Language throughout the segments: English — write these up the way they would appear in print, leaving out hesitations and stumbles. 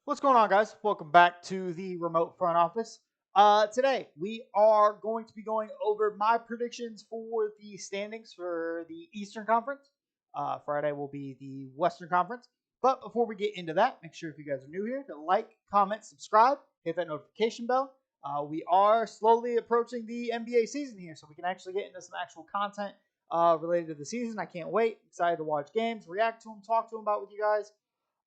What's going on, guys? Welcome back to the remote front office. Today, we are going to be going over my predictions for the standings for the Eastern Conference. Friday will be the Western Conference. But before we get into that, make sure if you guys are new here to like, comment, subscribe, hit that notification bell. We are slowly approaching the NBA season here, so we can actually get into some actual content related to the season. I can't wait. Excited to watch games, react to them, talk to them about with you guys.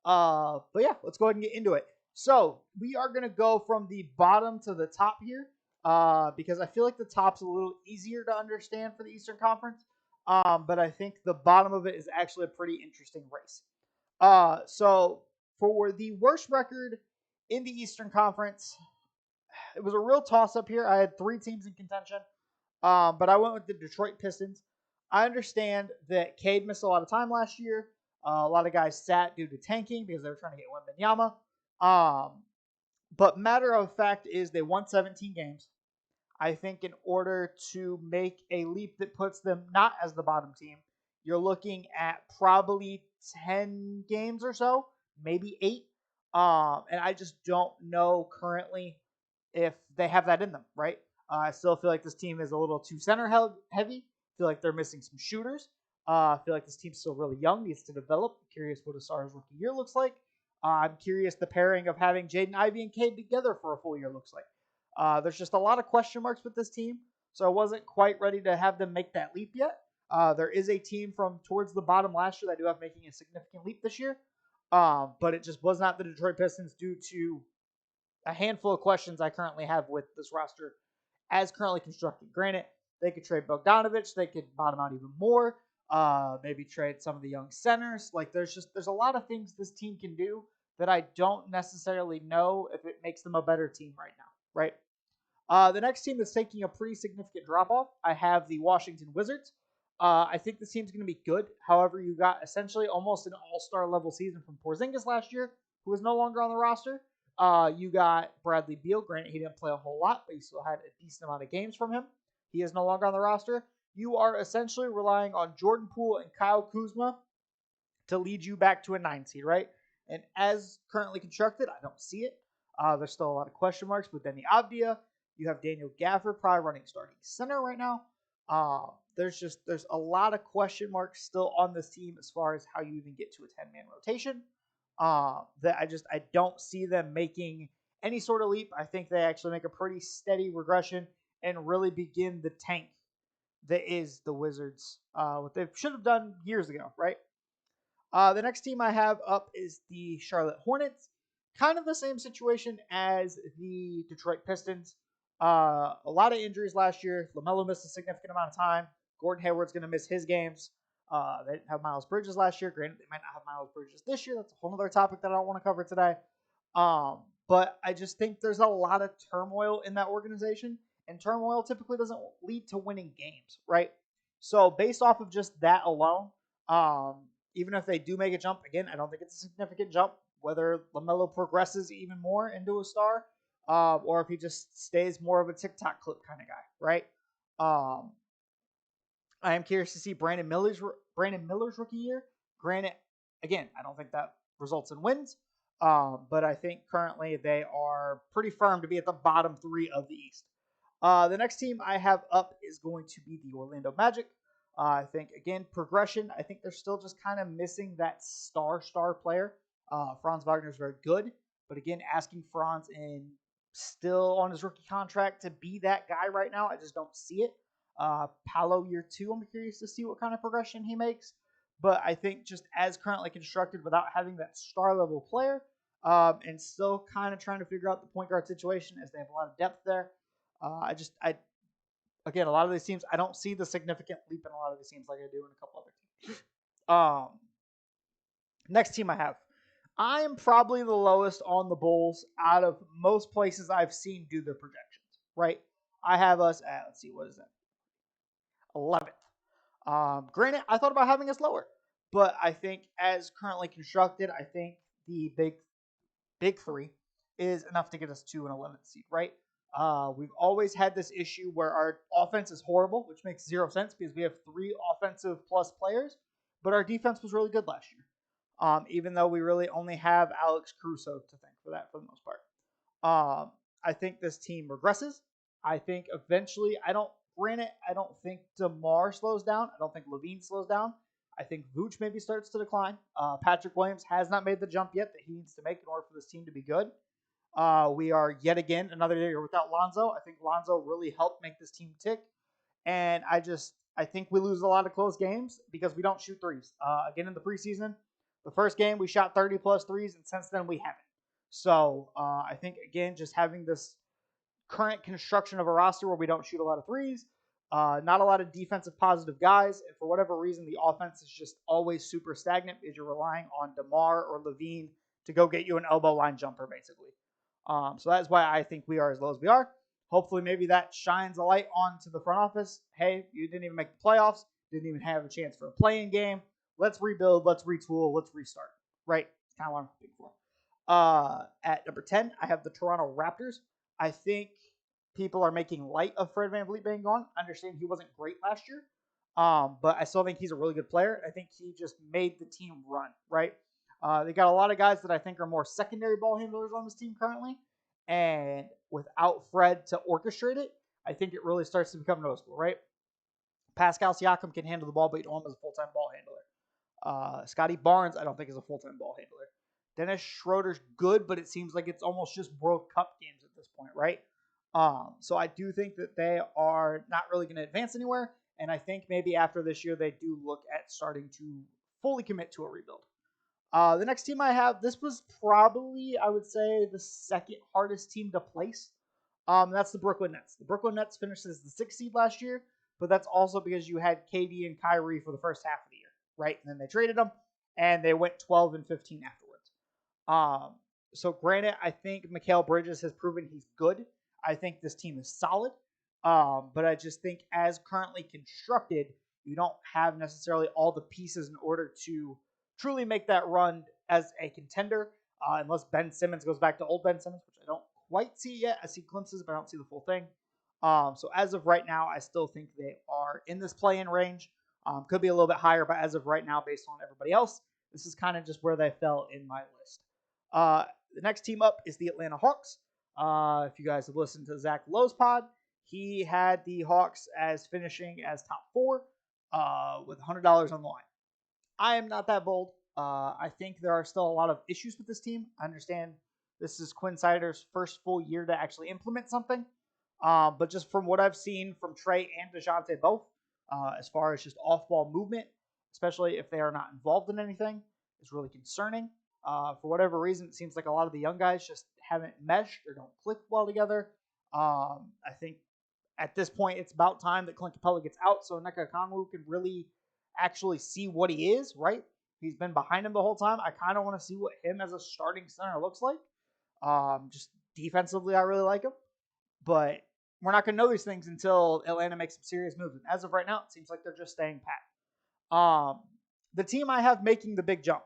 But yeah, let's go ahead and get into it. So we are gonna go from the bottom to the top here, because I feel like the top's a little easier to understand for the Eastern Conference. But I think the bottom of it is actually a pretty interesting race. So for the worst record in the Eastern Conference, it was a real toss up here. I had three teams in contention, but I went with the Detroit Pistons. I understand that Cade missed a lot of time last year. A lot of guys sat due to tanking because they were trying to get Wembanyama. But matter of fact is they won 17 games. I think in order to make a leap that puts them not as the bottom team, you're looking at probably 10 games or so, maybe 8. And I just don't know currently if they have that in them, right? I still feel like this team is a little too center heavy. I feel like they're missing some shooters. I feel like this team's still really young, needs to develop. I'm curious what a Stars rookie year looks like. I'm curious the pairing of having Jaden Ivey and Cade together for a full year looks like. There's just a lot of question marks with this team, so I wasn't quite ready to have them make that leap yet. There is a team from towards the bottom last year that I do have making a significant leap this year, but it just was not the Detroit Pistons due to a handful of questions I currently have with this roster as currently constructed. Granted, they could trade Bogdanovich, they could bottom out even more, maybe trade some of the young centers. Like there's a lot of things this team can do that I don't necessarily know if it makes them a better team right now, right? The next team that's taking a pretty significant drop off, I have the Washington Wizards. I think this team's going to be good. However, you got essentially almost an all-star level season from Porzingis last year, who is no longer on the roster. You got Bradley Beal. Granted, he didn't play a whole lot, but you still had a decent amount of games from him. He is no longer on the roster. You are essentially relying on Jordan Poole and Kyle Kuzma to lead you back to a 9 seed, right? And as currently constructed, I don't see it. There's still a lot of question marks with Denny Avdia. You have Daniel Gafford probably running starting center right now. There's a lot of question marks still on this team as far as how you even get to a 10-man rotation. That I don't see them making any sort of leap. I think they actually make a pretty steady regression and really begin the tank that is the Wizards. What they should have done years ago, right? The next team I have up is the Charlotte Hornets. Kind of the same situation as the Detroit Pistons. A lot of injuries last year. LaMelo missed a significant amount of time. Gordon Hayward's going to miss his games. They didn't have Miles Bridges last year. Granted, they might not have Miles Bridges this year. That's a whole other topic that I don't want to cover today. But I just think there's a lot of turmoil in that organization, and turmoil typically doesn't lead to winning games, right? So based off of just that alone, even if they do make a jump, again, I don't think it's a significant jump. Whether LaMelo progresses even more into a star, or if he just stays more of a TikTok clip kind of guy, right? Um, I am curious to see Brandon Miller's rookie year. Granted, again, I don't think that results in wins, but I think currently they are pretty firm to be at the bottom 3 of the East. The next team I have up is going to be the Orlando Magic. I think, again, progression. I think they're still just kind of missing that star player. Franz Wagner is very good, but again, asking Franz in still on his rookie contract to be that guy right now, I just don't see it. Paolo year 2, I'm curious to see what kind of progression he makes. But I think just as currently constructed, without having that star level player, and still kind of trying to figure out the point guard situation as they have a lot of depth there. Again, a lot of these teams, I don't see the significant leap in a lot of these teams like I do in a couple other teams. Next team I have. I am probably the lowest on the Bulls out of most places I've seen do their projections, right? I have us at, let's see, what is that? 11th. Granted, I thought about having us lower, but I think as currently constructed, I think the big 3 is enough to get us to an 11th seed, right? We've always had this issue where our offense is horrible, which makes 0 sense because we have 3 offensive plus players, but our defense was really good last year. even though we really only have Alex Caruso to thank for that for the most part. I think this team regresses. I think eventually, granted, I don't think DeMar slows down. I don't think Levine slows down. I think Vooch maybe starts to decline. Patrick Williams has not made the jump yet that he needs to make in order for this team to be good. We are yet again another year without Lonzo. I think Lonzo really helped make this team tick. And I think we lose a lot of close games because we don't shoot threes. Again, in the preseason, the first game we shot 30 plus threes, and since then we haven't. So I think, again, just having this current construction of a roster where we don't shoot a lot of threes, not a lot of defensive positive guys, and for whatever reason, the offense is just always super stagnant because you're relying on DeMar or Levine to go get you an elbow line jumper, basically. So that's why I think we are as low as we are. Hopefully, maybe that shines a light onto the front office. Hey, you didn't even make the playoffs, didn't even have a chance for a play-in game. Let's rebuild, let's retool, let's restart. Right? That's kind of what I'm hoping for. At number 10, I have the Toronto Raptors. I think people are making light of Fred VanVleet being gone. I understand he wasn't great last year, but I still think he's a really good player. I think he just made the team run, right? They got a lot of guys that I think are more secondary ball handlers on this team currently, and without Fred to orchestrate it, I think it really starts to become noticeable, right? Pascal Siakam can handle the ball, but you don't want him as a full-time ball handler. Scotty Barnes, I don't think is a full-time ball handler. Dennis Schroeder's good, but it seems like it's almost just World Cup games at this point, right? So I do think that they are not really going to advance anywhere, and I think maybe after this year they do look at starting to fully commit to a rebuild. The next team I have, this was probably, I would say, the second hardest team to place. That's the Brooklyn Nets. The Brooklyn Nets finished as the 6th seed last year, but that's also because you had KD and Kyrie for the first half of the year, right? And then they traded them, and they went 12 and 15 afterwards. So granted, I think Mikal Bridges has proven he's good. I think this team is solid. But I just think as currently constructed, you don't have necessarily all the pieces in order to truly make that run as a contender, unless Ben Simmons goes back to old Ben Simmons, which I don't quite see yet. I see glimpses, but I don't see the full thing. So as of right now, I still think they are in this play-in range. Could be a little bit higher, but as of right now, based on everybody else, this is kind of just where they fell in my list. The next team up is the Atlanta Hawks. If you guys have listened to Zach Lowe's pod, he had the Hawks as finishing as top 4 with $100 on the line. I am not that bold. I think there are still a lot of issues with this team. I understand this is Quinn Snyder's first full year to actually implement something. But just from what I've seen from Trey and DeJounte both, as far as just off-ball movement, especially if they are not involved in anything, is really concerning. For whatever reason, it seems like a lot of the young guys just haven't meshed or don't click well together. I think at this point, it's about time that Clint Capella gets out so Nneka Okongwu can really actually see what he is, right? He's been behind him the whole time. I kind of want to see what him as a starting center looks like. Just defensively, I really like him. But we're not going to know these things until Atlanta makes some serious moves. And as of right now, it seems like they're just staying pat. The team I have making the big jump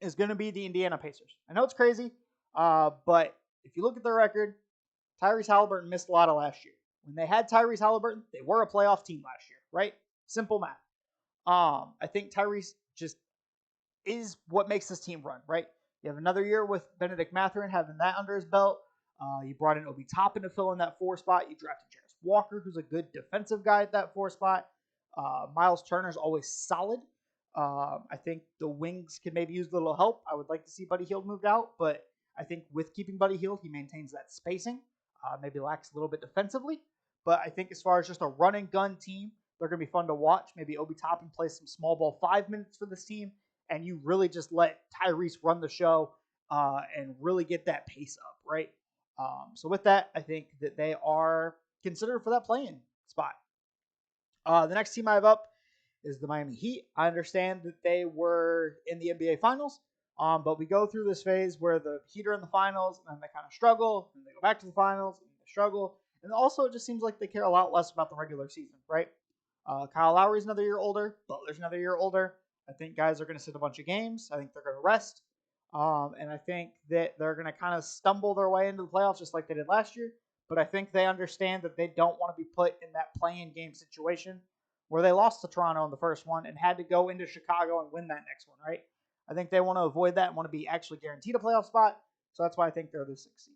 is going to be the Indiana Pacers. I know it's crazy, but if you look at their record, Tyrese Halliburton missed a lot of last year. When they had Tyrese Halliburton, they were a playoff team last year, right? Simple math. I think Tyrese just is what makes this team run, right? You have another year with Benedict Mathurin having that under his belt. You brought in Obi Toppin to fill in that 4 spot. You drafted Jarris Walker, who's a good defensive guy at that 4 spot. Miles Turner's always solid. I think the wings could maybe use a little help. I would like to see Buddy Hield moved out, but I think with keeping Buddy Hield, he maintains that spacing. Maybe lacks a little bit defensively. But I think as far as just a run and gun team, they're going to be fun to watch. Maybe Obi Toppin plays some small ball 5 minutes for this team, and you really just let Tyrese run the show and really get that pace up, right? So with that, I think that they are considered for that play-in spot. The next team I have up is the Miami Heat. I understand that they were in the NBA Finals, but we go through this phase where the Heat are in the finals, and then they kind of struggle, and they go back to the finals, and they struggle. And also, it just seems like they care a lot less about the regular season, right? Kyle Lowry's another year older. Butler's another year older. I think guys are going to sit a bunch of games. I think they're going to rest. And I think that they're going to kind of stumble their way into the playoffs just like they did last year. But I think they understand that they don't want to be put in that play-in game situation where they lost to Toronto in the first one and had to go into Chicago and win that next one, right? I think they want to avoid that and want to be actually guaranteed a playoff spot. So that's why I think they're the 6th seed.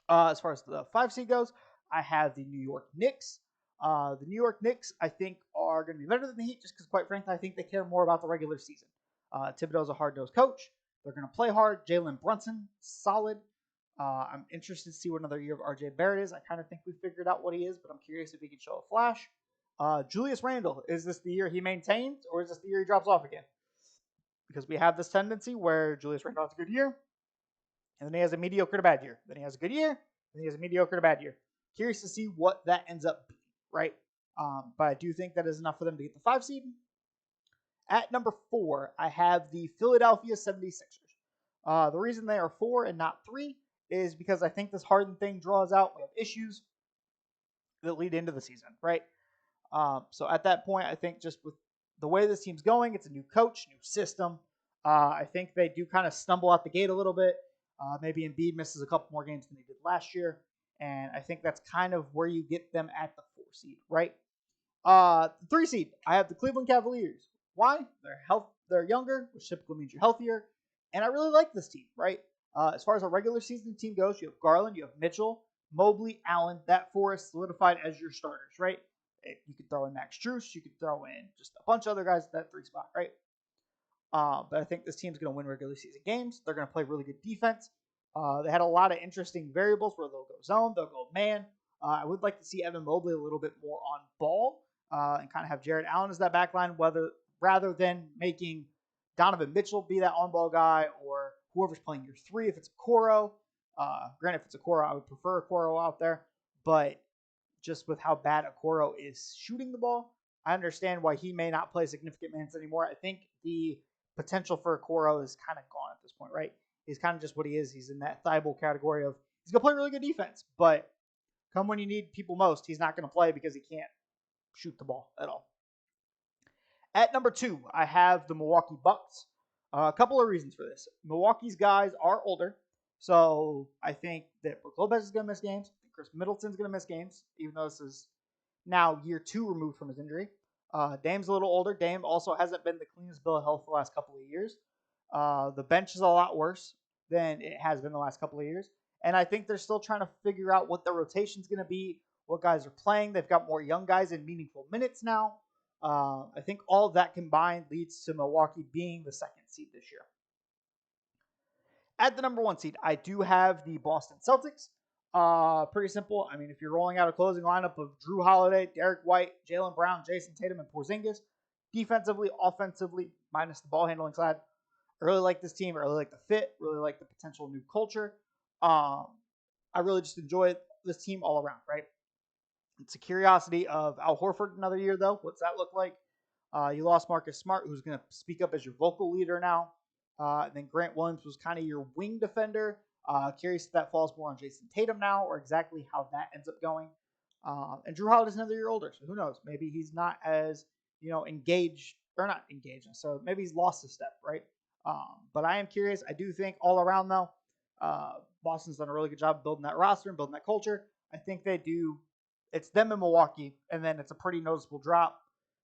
As far as the 5 seed goes, I have the New York Knicks. The New York Knicks, I think, are going to be better than the Heat just because, quite frankly, I think they care more about the regular season. Thibodeau's a hard-nosed coach. They're going to play hard. Jalen Brunson, solid. I'm interested to see what another year of RJ Barrett is. I kind of think we figured out what he is, but I'm curious if he can show a flash. Julius Randle, is this the year he maintains, or is this the year he drops off again? Because we have this tendency where Julius Randle has a good year, and then he has a mediocre to bad year. Then he has a good year, then he has a mediocre to bad year. Curious to see what that ends up being, right? But I do think that is enough for them to get the 5 seed. At number 4, I have the Philadelphia 76ers. The reason they are 4 and not 3 is because I think this Harden thing draws out. We have issues that lead into the season, right? So at that point, I think just with the way this team's going, it's a new coach, new system. I think they do kind of stumble out the gate a little bit. Maybe Embiid misses a couple more games than he did last year. And I think that's kind of where you get them at the 4 seed, right? The 3 seed, I have the Cleveland Cavaliers. Why? They're younger, which typically means you're healthier. And I really like this team, right? As far as a regular season team goes, you have Garland, you have Mitchell, Mobley, Allen. That 4 is solidified as your starters, right? You could throw in Max Strus. You could throw in just a bunch of other guys at that 3 spot, right? But I think this team's going to win regular season games. They're going to play really good defense. They had a lot of interesting variables where they'll go zone, they'll go man. I would like to see Evan Mobley a little bit more on ball and kind of have Jared Allen as that backline, rather than making Donovan Mitchell be that on-ball guy or whoever's playing your 3. If it's Okoro, granted, if it's Okoro, I would prefer Okoro out there. But just with how bad Okoro is shooting the ball, I understand why he may not play significant minutes anymore. I think the potential for Okoro is kind of gone at this point, right? He's kind of just what he is. He's in that Thibault category of he's going to play really good defense, but come when you need people most, he's not going to play because he can't shoot the ball at all. At number 2, I have the Milwaukee Bucks. A couple of reasons for this. Milwaukee's guys are older, so I think that Brook Lopez is going to miss games. I think Chris Middleton's going to miss games, even though this is now year 2 removed from his injury. Dame's a little older. Dame also hasn't been the cleanest bill of health the last couple of years. The bench is a lot worse than it has been the last couple of years. And I think they're still trying to figure out what the rotation's going to be, what guys are playing. They've got more young guys in meaningful minutes now. I think all of that combined leads to Milwaukee being the 2nd seed this year. At the number 1 seed, I do have the Boston Celtics. Pretty simple. I mean, if you're rolling out a closing lineup of Drew Holiday, Derek White, Jaylen Brown, Jason Tatum, and Porzingis, defensively, offensively, minus the ball handling side, I really like this team. I really like the fit. Really like the potential new culture. I really just enjoy this team all around, right? It's a curiosity of Al Horford another year, though. What's that look like? You lost Marcus Smart, who's going to speak up as your vocal leader now. And then Grant Williams was kind of your wing defender. Curious if that falls more on Jason Tatum now or exactly how that ends up going. And Drew Holiday's another year older, so who knows? Maybe he's not as, engaged, or not engaged. So maybe he's lost a step, right? But I am curious. I do think all around, though, Boston's done a really good job building that roster and building that culture. I think they do. It's them in Milwaukee, and then it's a pretty noticeable drop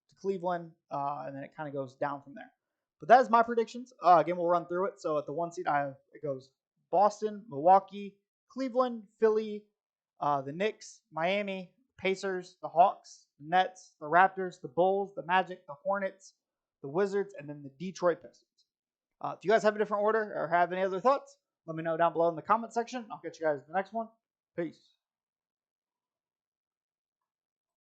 to Cleveland, and then it kind of goes down from there. But that is my predictions. Again, we'll run through it. So at the 1 seed, it goes Boston, Milwaukee, Cleveland, Philly, the Knicks, Miami, Pacers, the Hawks, the Nets, the Raptors, the Bulls, the Magic, the Hornets, the Wizards, and then the Detroit Pistons. If you guys have a different order or have any other thoughts, let me know down below in the comment section. I'll get you guys in the next one. Peace.